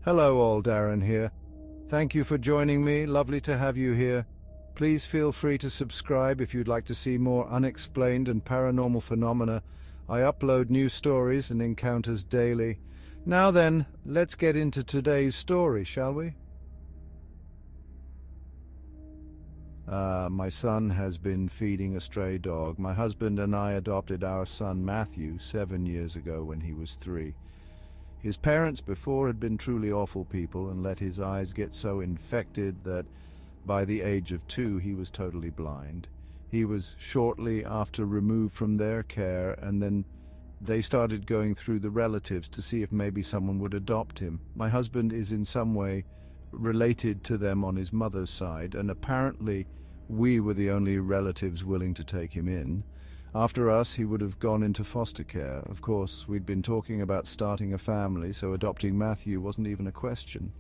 Hello all, Darren here. Thank you for joining me, lovely to have you here. Please feel free to subscribe if you'd like to see more unexplained and paranormal phenomena. I upload new stories and encounters daily. Now then, let's get into today's story, shall we? My son has been feeding a stray dog. My husband and I adopted our son Matthew 7 years ago when he was 3. His parents before had been truly awful people and let his eyes get so infected that by the age of 2 he was totally blind. He was shortly after removed from their care, and then they started going through the relatives to see if maybe someone would adopt him. My husband is in some way related to them on his mother's side, and apparently we were the only relatives willing to take him in. After us, he would have gone into foster care. Of course, we'd been talking about starting a family, so adopting Matthew wasn't even a question.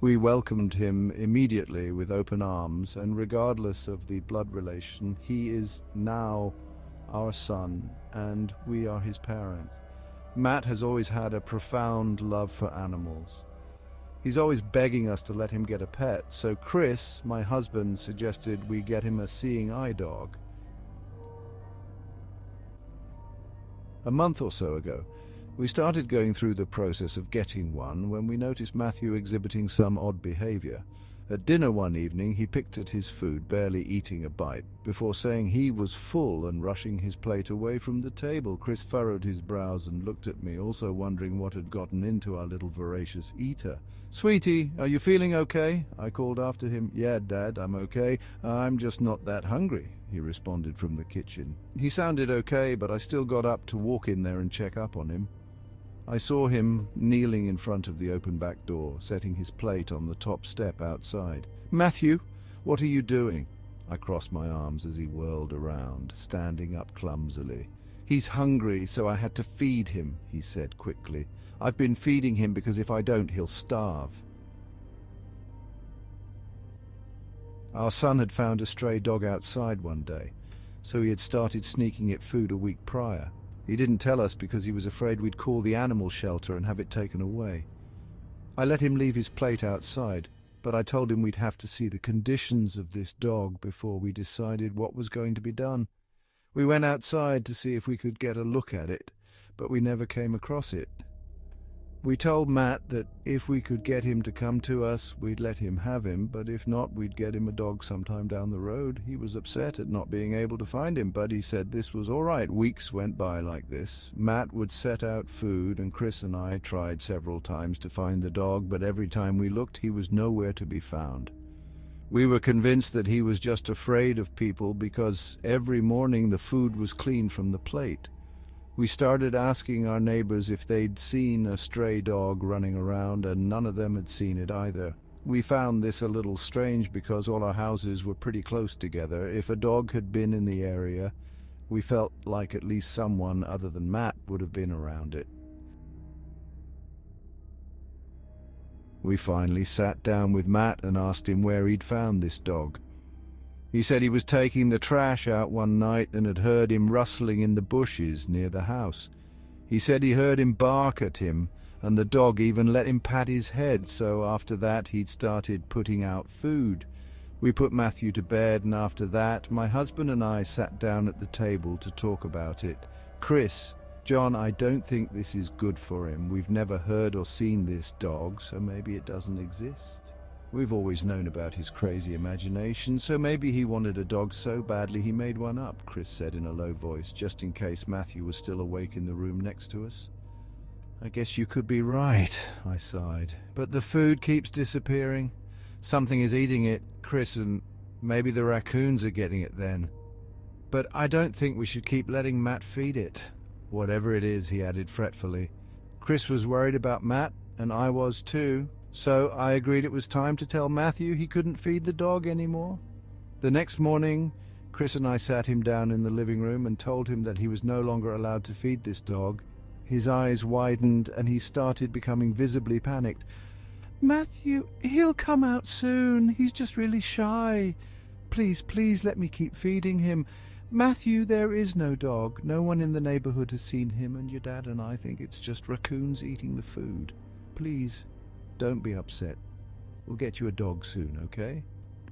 We welcomed him immediately with open arms, and regardless of the blood relation, he is now our son, and we are his parents. Matt has always had a profound love for animals. He's always begging us to let him get a pet, so Chris, my husband, suggested we get him a seeing eye dog. A month or so ago, we started going through the process of getting one when we noticed Matthew exhibiting some odd behavior. At dinner one evening, he picked at his food, barely eating a bite, before saying he was full and rushing his plate away from the table. Chris furrowed his brows and looked at me, also wondering what had gotten into our little voracious eater. "Sweetie, are you feeling okay?" I called after him. "Yeah, Dad, I'm okay. I'm just not that hungry," he responded from the kitchen. He sounded okay, but I still got up to walk in there and check up on him. I saw him kneeling in front of the open back door, setting his plate on the top step outside. "Matthew, what are you doing?" I crossed my arms as he whirled around, standing up clumsily. "He's hungry, so I had to feed him," he said quickly. "I've been feeding him because if I don't, he'll starve." Our son had found a stray dog outside one day, so he had started sneaking it food a week prior. He didn't tell us because he was afraid we'd call the animal shelter and have it taken away. I let him leave his plate outside, but I told him we'd have to see the conditions of this dog before we decided what was going to be done. We went outside to see if we could get a look at it, but we never came across it. We told Matt that if we could get him to come to us, we'd let him have him, but if not, we'd get him a dog sometime down the road. He was upset at not being able to find him, but he said this was all right. Weeks went by like this. Matt would set out food, and Chris and I tried several times to find the dog, but every time we looked, he was nowhere to be found. We were convinced that he was just afraid of people because every morning the food was clean from the plate. We started asking our neighbors if they'd seen a stray dog running around, and none of them had seen it either. We found this a little strange because all our houses were pretty close together. If a dog had been in the area, we felt like at least someone other than Matt would have been around it. We finally sat down with Matt and asked him where he'd found this dog. He said he was taking the trash out one night and had heard him rustling in the bushes near the house. He said he heard him bark at him, and the dog even let him pat his head, so after that he'd started putting out food. We put Matthew to bed, and after that my husband and I sat down at the table to talk about it. "Chris, John, I don't think this is good for him. We've never heard or seen this dog, so maybe it doesn't exist. We've always known about his crazy imagination, so maybe he wanted a dog so badly he made one up," Chris said in a low voice, just in case Matthew was still awake in the room next to us. "I guess you could be right," I sighed. "But the food keeps disappearing. Something is eating it, Chris, and maybe the raccoons are getting it then. But I don't think we should keep letting Matt feed it. Whatever it is," he added fretfully. Chris was worried about Matt, and I was too. So I agreed it was time to tell Matthew he couldn't feed the dog anymore. The next morning, Chris and I sat him down in the living room and told him that he was no longer allowed to feed this dog. His eyes widened and he started becoming visibly panicked. "Matthew, he'll come out soon. He's just really shy. Please, please let me keep feeding him. Matthew, there is no dog. No one in the neighborhood has seen him, and your dad and I think it's just raccoons eating the food. Please, Don't be upset. We'll get you a dog soon, okay?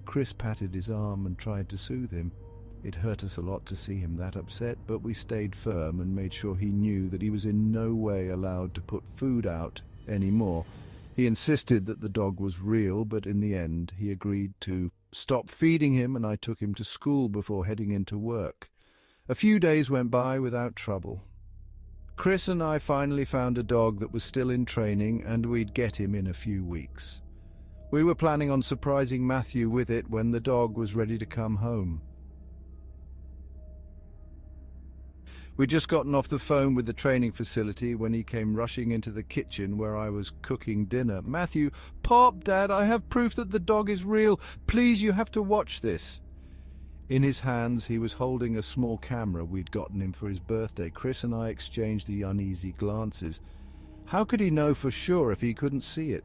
Chris patted his arm and tried to soothe him. It hurt us a lot to see him that upset, but we stayed firm and made sure he knew that he was in no way allowed to put food out anymore. He insisted that the dog was real, but in the end he agreed to stop feeding him, and I took him to school before heading into work. A few days went by without trouble. Chris and I finally found a dog that was still in training, and we'd get him in a few weeks. We were planning on surprising Matthew with it when the dog was ready to come home. We'd just gotten off the phone with the training facility when he came rushing into the kitchen where I was cooking dinner. "Matthew, Pop, Dad, I have proof that the dog is real. Please, you have to watch this." In his hands, he was holding a small camera we'd gotten him for his birthday. Chris and I exchanged the uneasy glances. How could he know for sure if he couldn't see it?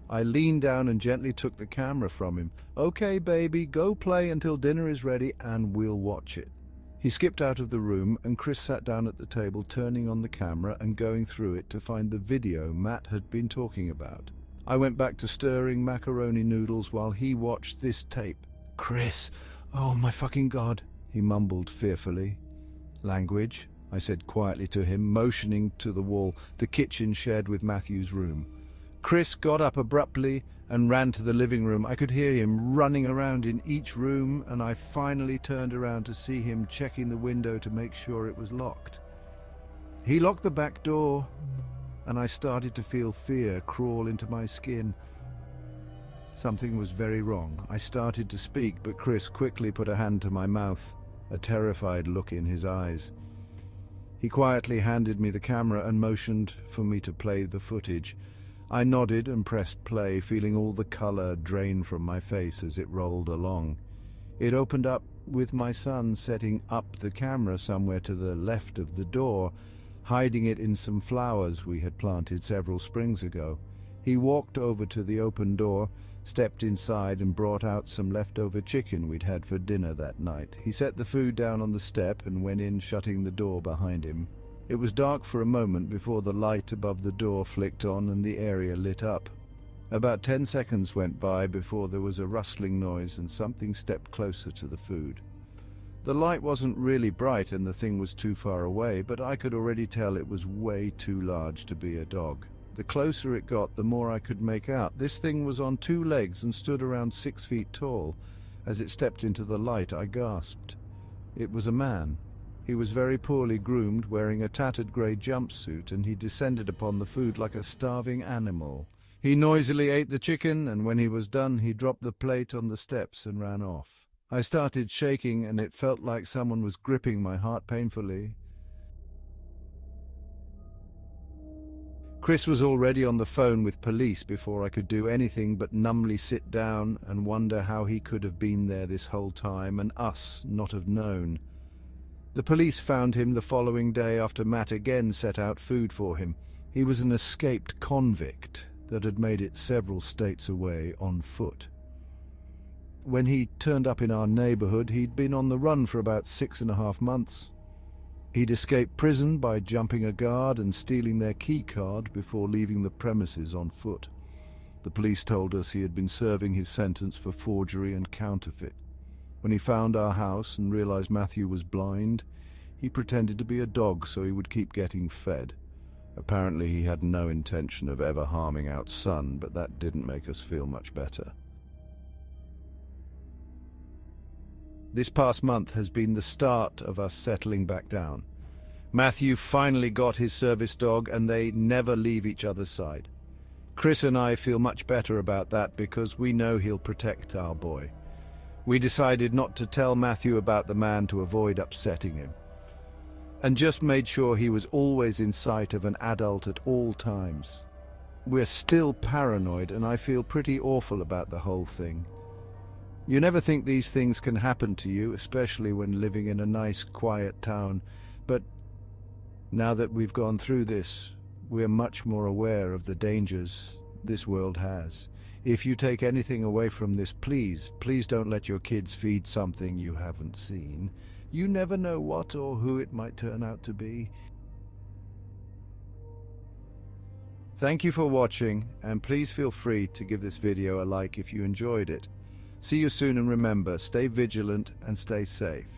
I leaned down and gently took the camera from him. "Okay, baby, go play until dinner is ready and we'll watch it." He skipped out of the room, and Chris sat down at the table, turning on the camera and going through it to find the video Matt had been talking about. I went back to stirring macaroni noodles while he watched this tape. "Chris, oh my fucking God," he mumbled fearfully. "Language," I said quietly to him, motioning to the wall, the kitchen shared with Matthew's room. Chris got up abruptly and ran to the living room. I could hear him running around in each room, and I finally turned around to see him checking the window to make sure it was locked. He locked the back door, and I started to feel fear crawl into my skin. Something was very wrong. I started to speak, but Chris quickly put a hand to my mouth, a terrified look in his eyes. He quietly handed me the camera and motioned for me to play the footage. I nodded and pressed play, feeling all the color drain from my face as it rolled along. It opened up with my son setting up the camera somewhere to the left of the door, hiding it in some flowers we had planted several springs ago. He walked over to the open door, stepped inside and brought out some leftover chicken we'd had for dinner that night. He set the food down on the step and went in, shutting the door behind him. It was dark for a moment before the light above the door flicked on and the area lit up. About 10 seconds went by before there was a rustling noise and something stepped closer to the food. The light wasn't really bright and the thing was too far away, but I could already tell it was way too large to be a dog. The closer it got, the more I could make out. This thing was on 2 legs and stood around 6 feet tall. As it stepped into the light, I gasped. It was a man. He was very poorly groomed, wearing a tattered grey jumpsuit, and he descended upon the food like a starving animal. He noisily ate the chicken, and when he was done, he dropped the plate on the steps and ran off. I started shaking, and it felt like someone was gripping my heart painfully. Chris was already on the phone with police before I could do anything but numbly sit down and wonder how he could have been there this whole time and us not have known. The police found him the following day after Matt again set out food for him. He was an escaped convict that had made it several states away on foot. When he turned up in our neighborhood, he'd been on the run for about 6.5 months. He'd escaped prison by jumping a guard and stealing their key card before leaving the premises on foot. The police told us he had been serving his sentence for forgery and counterfeit. When he found our house and realized Matthew was blind, he pretended to be a dog so he would keep getting fed. Apparently he had no intention of ever harming our son, but that didn't make us feel much better. This past month has been the start of us settling back down. Matthew finally got his service dog, and they never leave each other's side. Chris and I feel much better about that because we know he'll protect our boy. We decided not to tell Matthew about the man to avoid upsetting him, and just made sure he was always in sight of an adult at all times. We're still paranoid, and I feel pretty awful about the whole thing. You never think these things can happen to you, especially when living in a nice, quiet town, but now that we've gone through this, we're much more aware of the dangers this world has. If you take anything away from this, please don't let your kids feed something you haven't seen. You never know what or who it might turn out to be. Thank you for watching, and please feel free to give this video a like if you enjoyed it. See you soon, and remember, stay vigilant and stay safe.